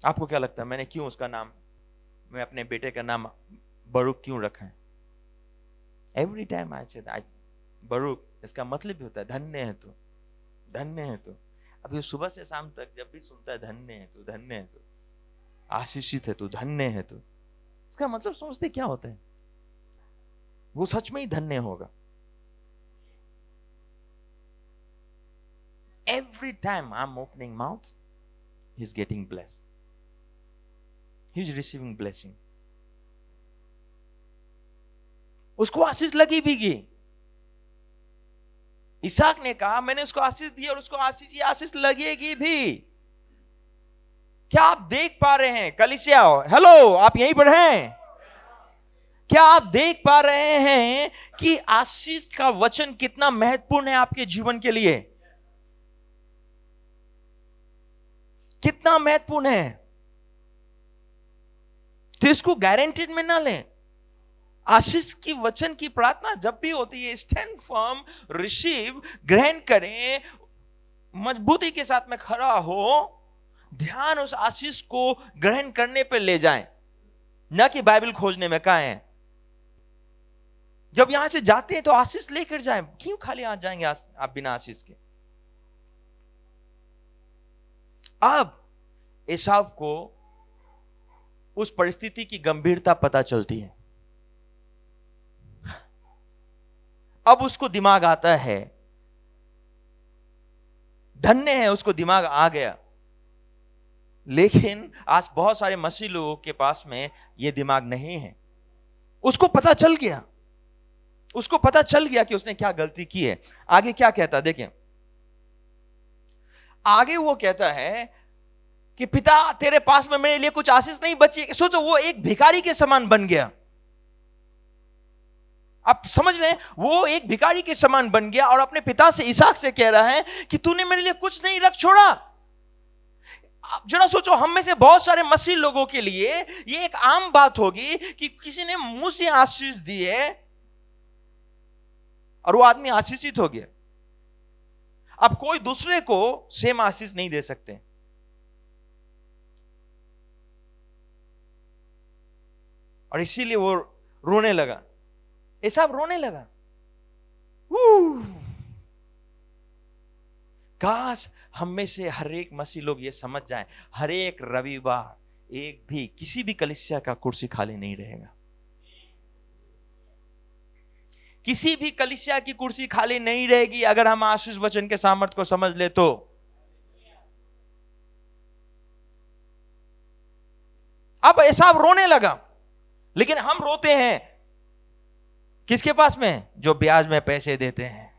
आपको क्या लगता है मैंने क्यों उसका नाम, मैं अपने बेटे का नाम बरूक क्यों रखा है? एवरी टाइम आई से बरूक, इसका मतलब भी होता है धन्य है तू, धन्य है तू। अभी सुबह से शाम तक जब भी सुनता है धन्य है तू, धन्य है तू, आशीषित है तू, धन्य है तू, इसका मतलब सोचते क्या होता है? वो सच में ही धन्य होगा। Every time I'm opening mouth, he's getting blessed. He's receiving blessing. उसको आशीष लगी भीगी। इसहाक ने कहा मैंने उसको आशीष दी और उसको आशीष लगेगी भी। क्या आप देख पा रहे हैं कलीसिया? हेलो, आप यहीं पर हैं? क्या आप देख पा रहे हैं कि आशीष का वचन कितना महत्वपूर्ण है आपके जीवन के लिए? कितना महत्वपूर्ण है। तो इसको गारंटेड में ना लें। आशीष की वचन की प्रार्थना जब भी होती है, स्टैंड फर्म, रिसीव, ग्रहण करें, मजबूती के साथ में खड़ा हो, ध्यान उस आशीष को ग्रहण करने पर ले जाएं, ना कि बाइबल खोजने में। कहां है? जब यहां से जाते हैं तो आशीष लेकर जाएं। क्यों खाली हाथ जाएंगे आप बिना आशीष के? अब एसाव को उस परिस्थिति की गंभीरता पता चलती है। अब उसको दिमाग आता है, धन्य है, उसको दिमाग आ गया। लेकिन आज बहुत सारे मसीह लोगों के पास में यह दिमाग नहीं है। उसको पता चल गया, उसको पता चल गया कि उसने क्या गलती की है। आगे क्या कहता देखें। आगे वो कहता है कि पिता तेरे पास में मेरे लिए कुछ आशीष नहीं बची। सोचो, वो एक भिखारी के समान बन गया। आप समझ रहे हैं? वो एक भिखारी के समान बन गया और अपने पिता से, इसहाक से कह रहा है कि तूने मेरे लिए कुछ नहीं रख छोड़ा। आप जरा सोचो, हम में से बहुत सारे मसीह लोगों के लिए ये एक आम बात होगी कि किसी ने मुंह से आशीष दी है और वो आदमी आशीषित हो गया। अब कोई दूसरे को सेम आशीष नहीं दे सकते। और इसीलिए वो रोने लगा, एसाव रोने लगा। काश हम में से हर एक मसीह लोग ये समझ जाएं, हर एक रविवार एक भी किसी भी कलीसिया का कुर्सी खाली नहीं रहेगा। किसी भी कलीसिया की कुर्सी खाली नहीं रहेगी अगर हम आशीष वचन के सामर्थ्य को समझ ले तो। अब एसाव रोने लगा, लेकिन हम रोते हैं किसके पास में? जो ब्याज में पैसे देते हैं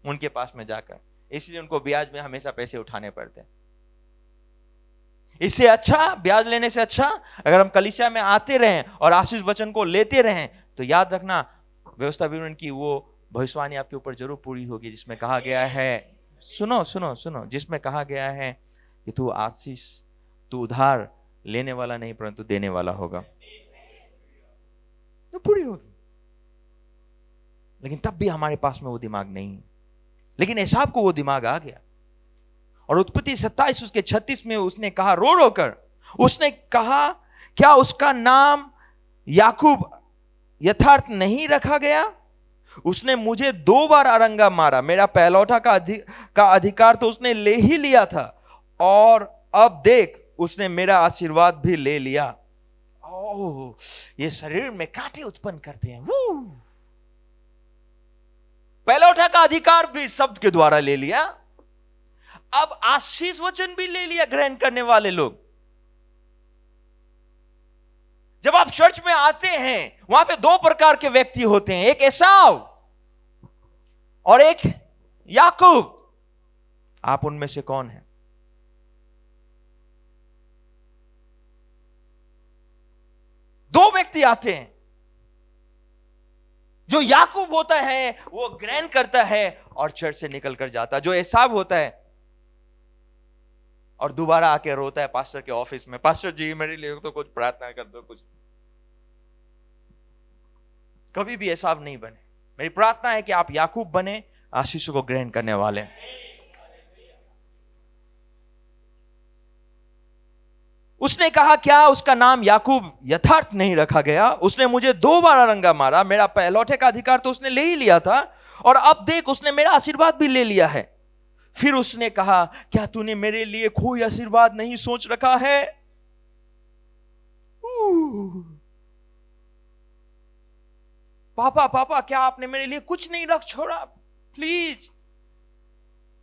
उनके पास में जाकर। इसलिए उनको ब्याज में हमेशा पैसे उठाने पड़ते हैं। इससे अच्छा, ब्याज लेने से अच्छा अगर हम कलीसिया में आते रहें और आशीष वचन को लेते रहें, तो याद रखना व्यवस्था विवरण की वो भविष्यवाणी आपके ऊपर जरूर पूरी होगी, जिसमें कहा गया है, सुनो सुनो सुनो, जिसमें कहा गया है कि तू आशीष, तू उधार लेने वाला नहीं परंतु देने वाला होगा। तो पूरी होगी। लेकिन तब भी हमारे पास में वो दिमाग नहीं। लेकिन एसाव को वो दिमाग आ गया। और उत्पत्ति 27 उसके 36 में उसने कहा, रो रो कर उसने कहा, क्या उसका नाम याकूब यथार्थ नहीं रखा गया? उसने मुझे 2 बार अरंगा मारा, मेरा पहलौठा का अधिकार तो उसने ले ही लिया था, और अब देख उसने मेरा आशीर्वाद भी ले लिया। ओह, ये शरीर में कांटे उत्पन्न करते हैं। पहलौठा का अधिकार भी शब्द के द्वारा ले लिया, अब आशीष वचन भी ले लिया ग्रहण करने वाले लोग। जब आप चर्च में आते हैं, वहां पे 2 प्रकार के व्यक्ति होते हैं, एक एसाव और एक याकूब। आप उनमें से कौन है? दो व्यक्ति आते हैं। जो याकूब होता है वो ग्रहण करता है और चर्च से निकल कर जाता है। जो एसाव होता है और दोबारा आके रोता है पास्टर के ऑफिस में, पास्टर जी मेरे लिए तो कुछ प्रार्थना कर दो कुछ। कभी भी एसाव नहीं बने। मेरी प्रार्थना है कि आप याकूब बने, आशीष को ग्रहण करने वाले। उसने कहा, क्या उसका नाम याकूब यथार्थ नहीं रखा गया? उसने मुझे 2 बार रंगा मारा, मेरा पहलौठे का अधिकार तो उसने ले ही लिया था, और अब देख उसने मेरा आशीर्वाद भी ले लिया है। फिर उसने कहा, क्या तूने मेरे लिए कोई आशीर्वाद नहीं सोच रखा है? पापा पापा, क्या आपने मेरे लिए कुछ नहीं रख छोड़ा? प्लीज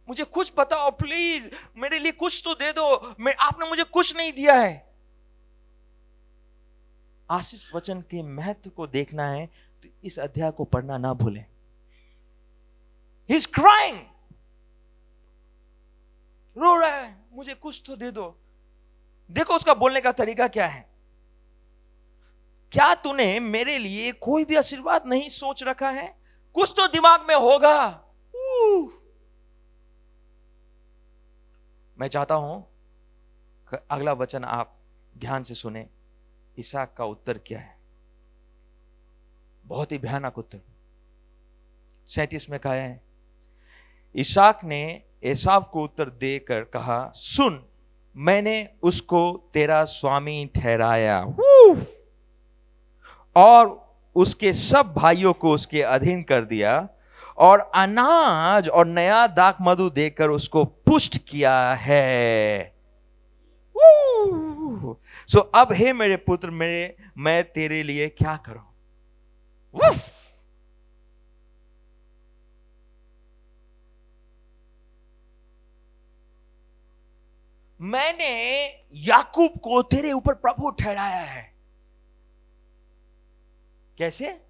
मुझे कुछ बताओ, प्लीज मेरे लिए कुछ तो दे दो, आपने मुझे कुछ नहीं दिया है। आशीष वचन के महत्व को देखना है तो इस अध्याय को पढ़ना ना भूलें। ही इज क्राइंग, रो रहा है, मुझे कुछ तो दे दो। देखो उसका बोलने का तरीका क्या है। क्या तूने मेरे लिए कोई भी आशीर्वाद नहीं सोच रखा है? कुछ तो दिमाग में होगा। मैं चाहता हूं कि अगला वचन आप ध्यान से सुने। इसहाक का उत्तर क्या है? बहुत ही भयानक उत्तर। 37 में कहा है, इसहाक ने एसाव को उत्तर देकर कहा, सुन, मैंने उसको तेरा स्वामी ठहराया और उसके सब भाइयों को उसके अधीन कर दिया, और अनाज और नया दाख मधु देकर उसको पुष्ट किया है। सो अब हे मेरे पुत्र, मैं तेरे लिए क्या करूं? मैंने याकूब को तेरे ऊपर प्रभु ठहराया है। कैसे?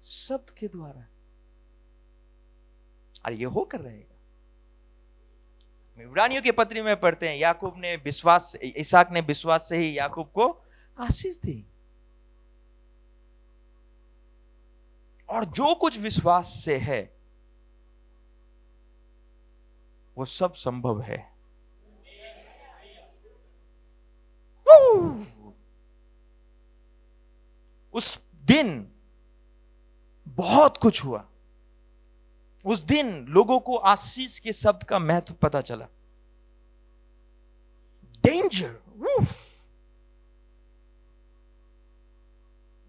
शब्द के द्वारा। अरे ये होकर रहेगा। इब्रानियों के पत्री में पढ़ते हैं, याकूब ने विश्वास, इसहाक ने विश्वास से ही याकूब को आशीष दी। और जो कुछ विश्वास से है वो सब संभव है। उस दिन बहुत कुछ हुआ। उस दिन लोगों को आशीष के शब्द का महत्व पता चला। Danger,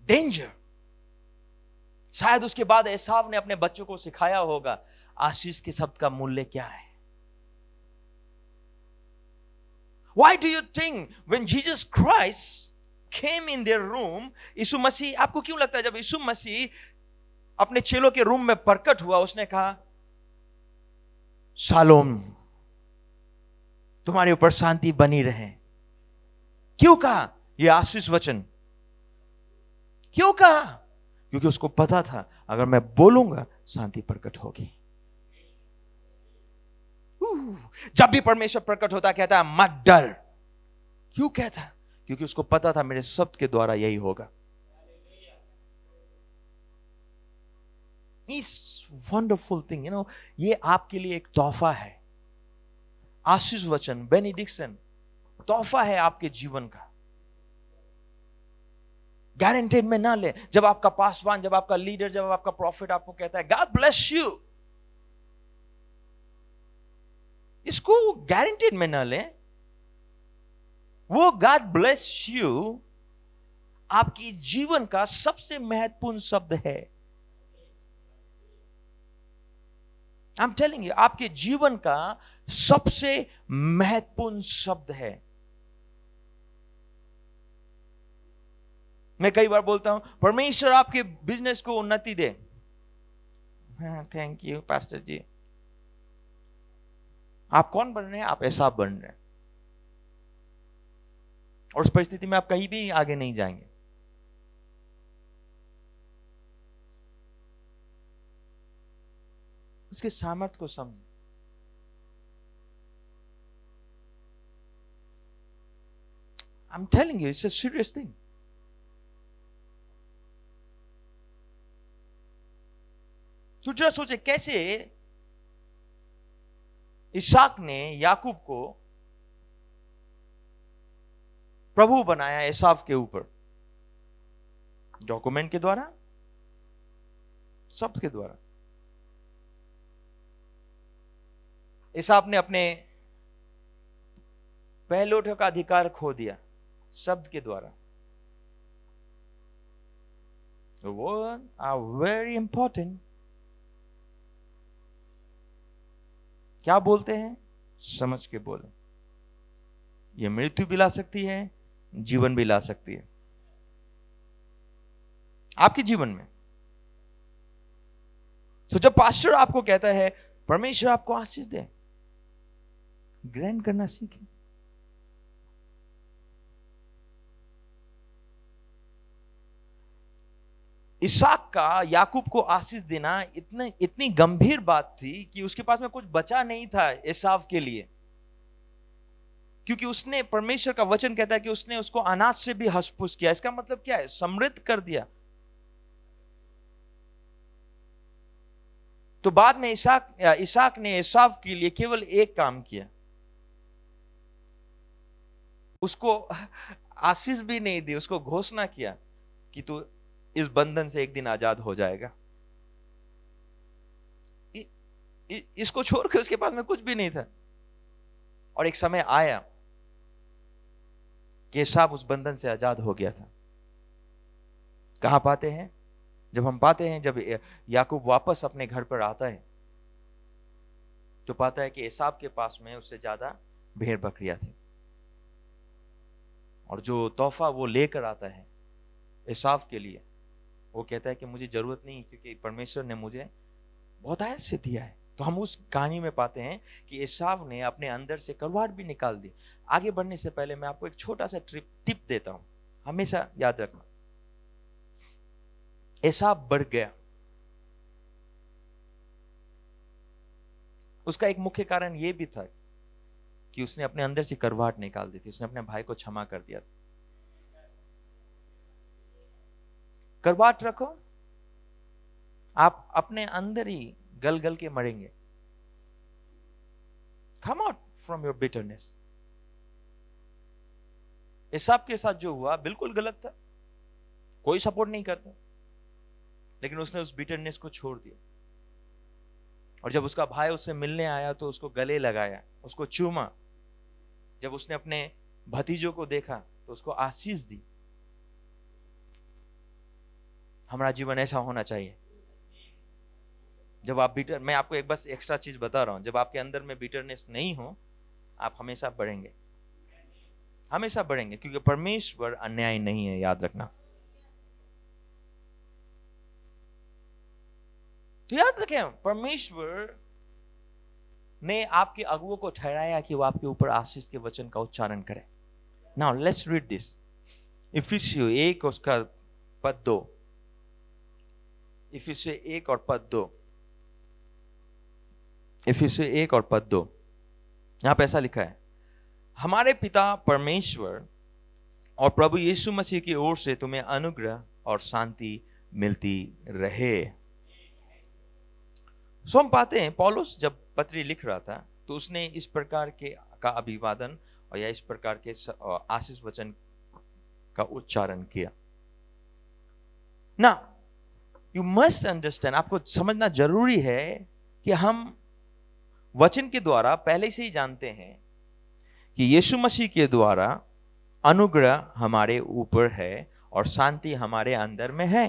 danger. शायद उसके बाद एसाव ने अपने बच्चों को सिखाया होगा आशीष के शब्द का मूल्य क्या है। Why do you think when Jesus Christ came in their room, यीशु मसीह, आपको क्यों लगता है जब यीशु मसीह अपने चेलों के रूम में प्रकट हुआ, उसने कहा, शालोम, तुम्हारे ऊपर शांति बनी रहे? क्यों कहा यह आशीष वचन? क्यों कहा? क्योंकि उसको पता था अगर मैं बोलूंगा शांति प्रकट होगी। जब भी परमेश्वर प्रकट होता कहता है मत डर। क्यों कहता? क्योंकि उसको पता था मेरे शब्द के द्वारा यही होगा। इस वंडरफुल थिंग, ये आपके लिए एक तोहफा है। आशीष वचन, बेनिडिक्शन, तोहफा है आपके जीवन का। गारंटेड में ना ले। जब आपका पासवान, जब आपका लीडर, जब आपका प्रॉफिट आपको कहता है गॉड ब्लेस यू, इसको गारंटेड में ना ले। वो गॉड ब्लेस यू आपकी जीवन का सबसे महत्वपूर्ण शब्द है। आई एम टेलिंग यू, आपके जीवन का सबसे महत्वपूर्ण शब्द है। मैं कई बार बोलता हूं, परमेश्वर आपके बिजनेस को उन्नति दे। थैंक यू पास्टर जी। आप कौन बन रहे हैं? आप ऐसा बन रहे हैं, और उस परिस्थिति में आप कहीं भी आगे नहीं जाएंगे। उसके सामर्थ्य को समझ। I am telling you, it's a serious thing. तो जरा सोचे कैसे इसहाक ने याकूब को प्रभु बनाया एसाव के ऊपर। डॉक्यूमेंट के द्वारा, शब्द के द्वारा। एसाव ने अपने पहलौठों का अधिकार खो दिया शब्द के द्वारा। Word are very important. क्या बोलते हैं समझ के बोले। ये मृत्यु भी ला सकती है, जीवन भी ला सकती है आपके जीवन में। तो जब पास्टर आपको कहता है परमेश्वर आपको आशीष दे, ग्रहण करना सीखें। इसहाक का याकूब को आशीष देना इतनी गंभीर बात थी कि उसके पास में कुछ बचा नहीं था एसाव के लिए, क्योंकि उसने, परमेश्वर का वचन कहता है कि उसने उसको अनाज से भी हसफुस किया। इसका मतलब क्या है? समृद्ध कर दिया। तो बाद में इसहाक ने एसाव के लिए केवल एक काम किया, उसको आशीष भी नहीं दी, उसको घोषणा किया कि तू इस बंधन से एक दिन आजाद हो जाएगा। इसको छोड़ के उसके पास में कुछ भी नहीं था। और एक समय आया कि एसाव उस बंधन से आजाद हो गया था। कहां पाते हैं? जब हम पाते हैं, जब याकूब वापस अपने घर पर आता है तो पाता है कि एसाव के पास में उससे ज्यादा भेड़ बकरियां थी। और जो तोहफा वो लेकर आता है एसाव के लिए, वो कहता है कि मुझे जरूरत नहीं, क्योंकि परमेश्वर ने मुझे बहुत आयत से दिया है। तो हम उस कहानी में पाते हैं कि एसाव ने अपने अंदर से करवाट भी निकाल दी। आगे बढ़ने से पहले मैं आपको एक छोटा सा टिप देता हूं, हमेशा याद रखना। एसाव बढ़ गया, उसका एक मुख्य कारण यह भी था कि उसने अपने अंदर से करवाट निकाल दी थी, उसने अपने भाई को क्षमा कर दिया था। करवाट रखो, आप अपने अंदर ही गल गल के मरेंगे। Come out from your bitterness. Esau के साथ जो हुआ बिल्कुल गलत था, कोई सपोर्ट नहीं करता, लेकिन उसने उस बिटरनेस को छोड़ दिया। और जब उसका भाई उससे मिलने आया तो उसको गले लगाया, उसको चूमा। जब उसने अपने भतीजों को देखा तो उसको आशीष दी। हमारा जीवन ऐसा होना चाहिए। जब आप मैं आपको एक बस एक्स्ट्रा चीज बता रहा हूं, जब आपके अंदर में बिटरनेस नहीं हो, आप हमेशा बढ़ेंगे, हमेशा बढ़ेंगे, क्योंकि परमेश्वर अन्याय नहीं है, याद रखना। तो याद रखें, परमेश्वर ने आपके अगुओं को ठहराया कि वो आपके ऊपर आशीष के वचन का उच्चारण करें। नाउ लेट्स रीड दिस, इफिसियों 1 उसका पद 2। इफिसियों 1 और पद 2। इफिसियों 1 और पद 2, यहां पे ऐसा लिखा है, हमारे पिता परमेश्वर और प्रभु यीशु मसीह की ओर से तुम्हें अनुग्रह और शांति मिलती रहे। सो हम पाते हैं पौलुस जब पत्री लिख रहा था तो उसने इस प्रकार का अभिवादन और या इस प्रकार के आशीष वचन का उच्चारण किया ना। यू मस्ट अंडरस्टैंड, आपको समझना जरूरी है कि हम वचन के द्वारा पहले से ही जानते हैं कि यीशु मसीह के द्वारा अनुग्रह हमारे ऊपर है और शांति हमारे अंदर में है।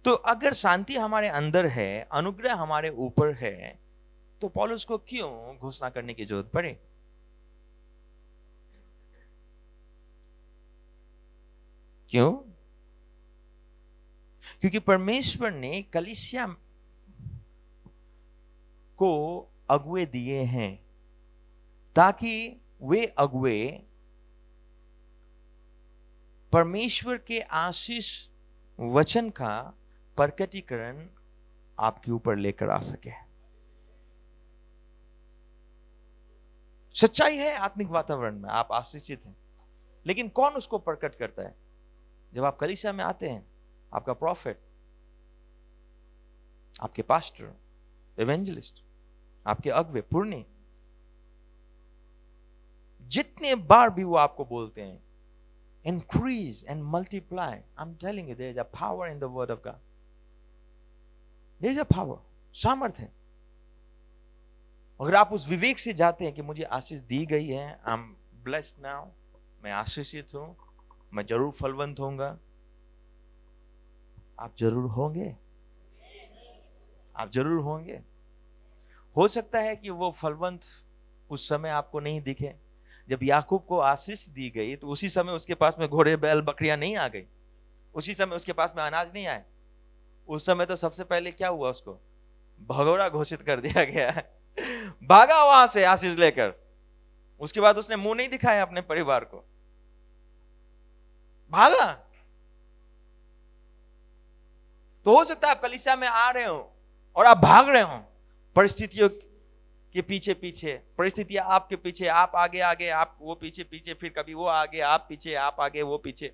तो अगर शांति हमारे अंदर है, अनुग्रह हमारे ऊपर है, तो पौलुस को क्यों घोषणा करने की जरूरत पड़े? क्यों? क्योंकि परमेश्वर ने कलीसिया को अगुए दिए हैं ताकि वे अगुए परमेश्वर के आशीष वचन का प्रकटीकरण आपके ऊपर लेकर आ सके। सच्चाई है, आत्मिक वातावरण में आप आशीषित हैं, लेकिन कौन उसको प्रकट करता है? जब आप कलीसिया में आते हैं, आपका प्रॉफिट, आपके पास्टर, एवेंजलिस्ट, आपके अगुवे, पुरनी, जितने बार भी वो आपको बोलते हैं increase and multiply, I'm telling you, there is a power in the word of God. There is a power, सामर्थ है। अगर आप उस विवेक से जाते हैं कि मुझे आशीष दी गई है, आई एम ब्लेस्ड नाउ, मैं आशीषित हूं, मैं जरूर फलवंत होऊंगा, आप जरूर होंगे, आप जरूर होंगे। हो सकता है कि वो फलवंत उस समय आपको नहीं दिखे। जब याकूब को आशीष दी गई तो उसी समय उसके पास में घोड़े बैल बकरियां नहीं आ गई, उसी समय उसके पास में अनाज नहीं आए। उस समय तो सबसे पहले क्या हुआ, उसको भगोड़ा घोषित कर दिया गया है। भागा वहां से आशीष लेकर। उसके बाद उसने मुंह नहीं दिखाया अपने परिवार को, भागा। तो हो सकता है आप कलीसिया में आ रहे हो और आप भाग रहे हो परिस्थितियों के पीछे पीछे, परिस्थितियां आपके पीछे, आप आगे आगे, आप वो पीछे पीछे, फिर कभी वो आगे, आप पीछे, आप आगे, वो पीछे।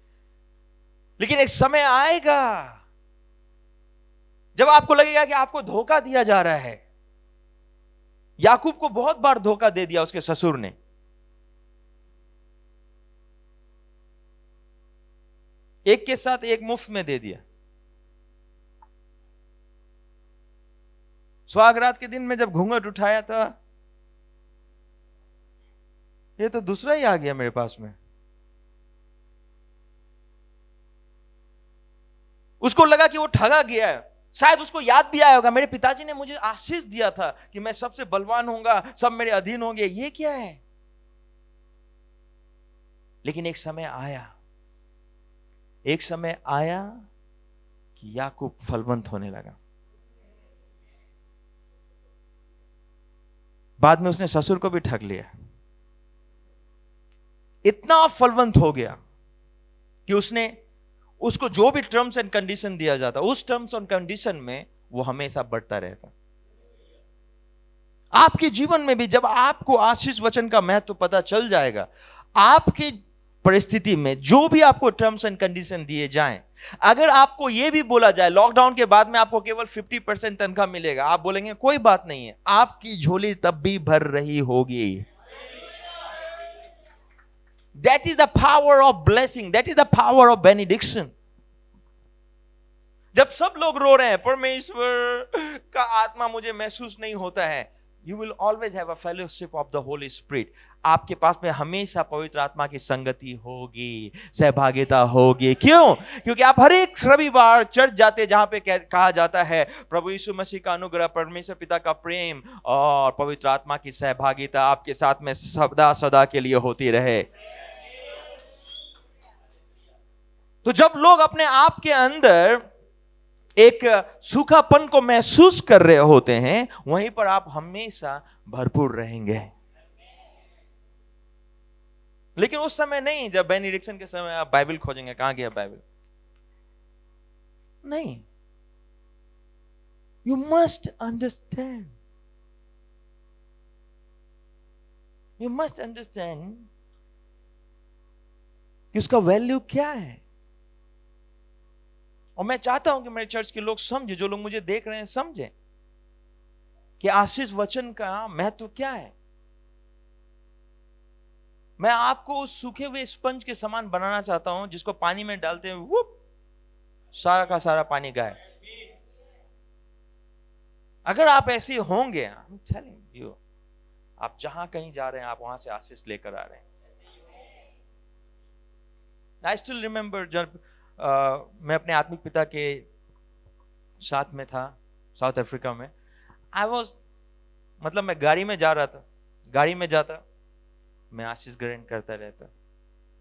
लेकिन एक समय आएगा जब आपको लगेगा कि आपको धोखा दिया जा रहा है। याकूब को बहुत बार धोखा दे दिया उसके ससुर ने। एक के साथ एक मुफ्त में दे दिया। सुहागरात के दिन में जब घूंघट उठाया था, ये तो दूसरा ही आ गया मेरे पास में। उसको लगा कि वो ठगा गया है। शायद उसको याद भी आया होगा, मेरे पिताजी ने मुझे आशीष दिया था कि मैं सबसे बलवान होऊंगा, सब मेरे अधीन होंगे, ये क्या है। लेकिन एक समय आया, एक समय आया कि याकूब फलवंत होने लगा। बाद में उसने ससुर को भी ठग लिया। इतना फलवंत हो गया कि उसको जो भी टर्म्स एंड कंडीशन दिया जाता, उस टर्म्स एंड कंडीशन में वो हमेशा बढ़ता रहता। आपके जीवन में भी जब आपको आशीष वचन का महत्व पता चल जाएगा, आपकी परिस्थिति में जो भी आपको टर्म्स एंड कंडीशन दिए जाएं, अगर आपको यह भी बोला जाए लॉकडाउन के बाद में आपको केवल 50% तनख्वाह मिलेगा, आप बोलेंगे कोई बात नहीं है, आपकी झोली तब भी भर रही होगी। That is the power of blessing. That is the power of benediction. जब सब लोग रो रहे हैं, परमेश्वर का आत्मा मुझे महसूस नहीं होता है, you will always have a fellowship of the Holy Spirit. आपके पास में हमेशा पवित्र आत्मा की संगति होगी, सहभागिता होगी। क्यों? क्योंकि आप हर एक रविवार चर्च जाते जहां पे कहा जाता है प्रभु यीशु मसीह का अनुग्रह, परमेश्वर पिता का प्रेम और पवित्र आत्मा की सहभागिता आपके साथ में सदा सदा के लिए होती रहे। तो जब लोग अपने आप के अंदर एक सूखापन को महसूस कर रहे होते हैं, वहीं पर आप हमेशा भरपूर रहेंगे। लेकिन उस समय नहीं, जब बेनिडिक्शन के समय आप बाइबल खोजेंगे, कहां गया बाइबल, नहीं। You must understand, you must understand कि उसका वैल्यू क्या है। और मैं चाहता हूं कि मेरे चर्च के लोग समझे, जो लोग मुझे देख रहे हैं समझे कि आशीष वचन का महत्व क्या है। मैं आपको उस सूखे हुए स्पंज के समान बनाना चाहता हूं जिसको पानी में डालते हैं, वो सारा का सारा पानी गायब। अगर आप ऐसे होंगे, I'm telling you, आप जहां कहीं जा रहे हैं, आप वहां से आशीष लेकर आ रहे हैं। I still remember जब मैं अपने आत्मिक पिता के साथ में था साउथ अफ्रीका में। मतलब मैं गाड़ी में जा रहा था, गाड़ी में जाता, मैं आशीष ग्रहण करता रहता।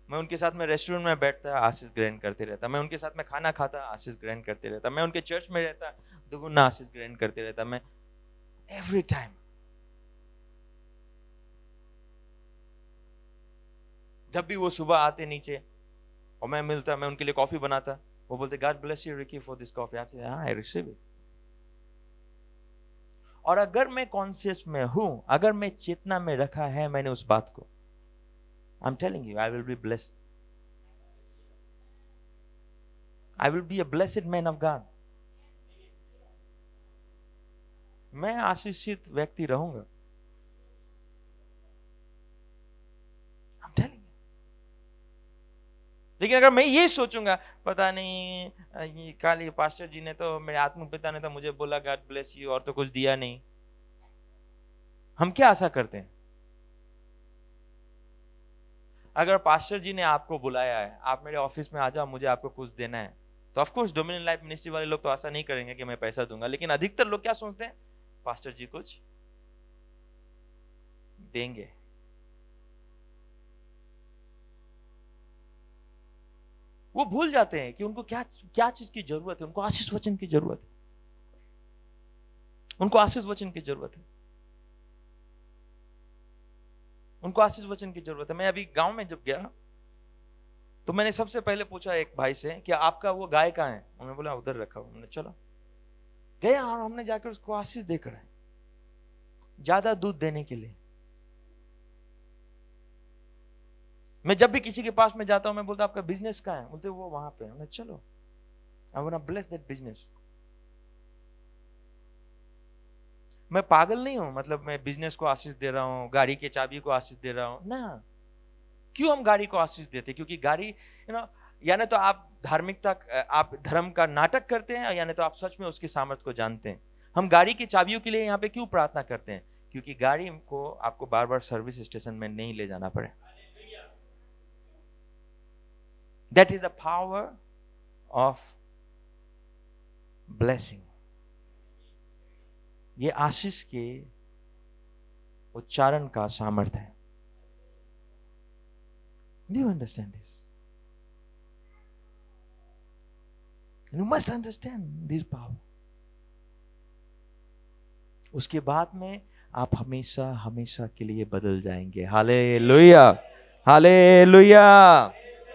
मैं उनके साथ में रेस्टोरेंट में बैठता, आशीष ग्रहण करते रहता। मैं उनके साथ में खाना खाता, आशीष ग्रहण करते रहता। मैं उनके चर्च में रहता, दुगुना आशीष ग्रहण करते रहता। मैं एवरी टाइम। जब भी वो सुबह आते नीचे और मैं मिलता, मैं उनके लिए कॉफी बनाता, वो बोलते God bless you Ricky for this coffee. I receive it. और अगर मैं कॉन्शियस में हूं, अगर मैं चेतना में रखा है मैंने उस बात को, I am telling you, I will be blessed. I will be a blessed man of God. मैं आशीषित व्यक्ति रहूंगा। I am telling. लेकिन अगर मैं ये सोचूंगा, पता नहीं काली पास्टर जी ने तो, मेरे आत्मिक पिता ने तो मुझे बोला गॉड ब्लेस यू, और तो कुछ दिया नहीं, हम क्या आशा करते हैं? अगर पास्टर जी ने आपको बुलाया है, आप मेरे ऑफिस में आ जाओ, मुझे आपको कुछ देना है, तो of course dominion life ministry वाले लोग तो आशा नहीं करेंगे कि मैं पैसा दूंगा, लेकिन अधिकतर लोग क्या सोचते हैं? पास्टर जी कुछ देंगे। वो भूल जाते हैं कि उनको क्या क्या चीज की जरूरत है। उनको आशीष वचन की जरूरत है। उनको आशीष वचन की जरूरत है। उनको आशीष वचन की जरूरत है। मैं अभी गांव में जब गया तो मैंने सबसे पहले पूछा एक भाई से कि आपका वो गाय कहाँ है? उन्होंने बोला उधर रखा हुआ। हमने चलो गया और हमने जाकर उसको आशीष देकर आए, ज्यादा दूध देने के लिए। मैं जब भी किसी के पास में जाता हूं मैं बोलता आपका बिजनेस कहाँ है? बोलते वो वहां पे। हमने चलो, I want to bless that business. मैं पागल नहीं हूं, मतलब मैं बिजनेस को आशीष दे रहा हूं, गाड़ी के चाबी को आशीष दे रहा हूं ना। क्यों हम गाड़ी को आशीष देते? क्योंकि गाड़ी यानी तो आप धार्मिकता, आप धर्म का नाटक करते हैं, यानी तो आप सच में उसकी सामर्थ्य को जानते हैं। हम गाड़ी की चाबियों के लिए यहाँ पे क्यों प्रार्थना करते हैं? क्योंकि गाड़ी को आपको बार बार सर्विस स्टेशन में नहीं ले जाना पड़े। That is the power of blessing. ये आशीष के उच्चारण का सामर्थ्य है। Do you understand this? You must understand this power. उसके बाद में आप हमेशा हमेशा के लिए बदल जाएंगे। Hallelujah, hallelujah.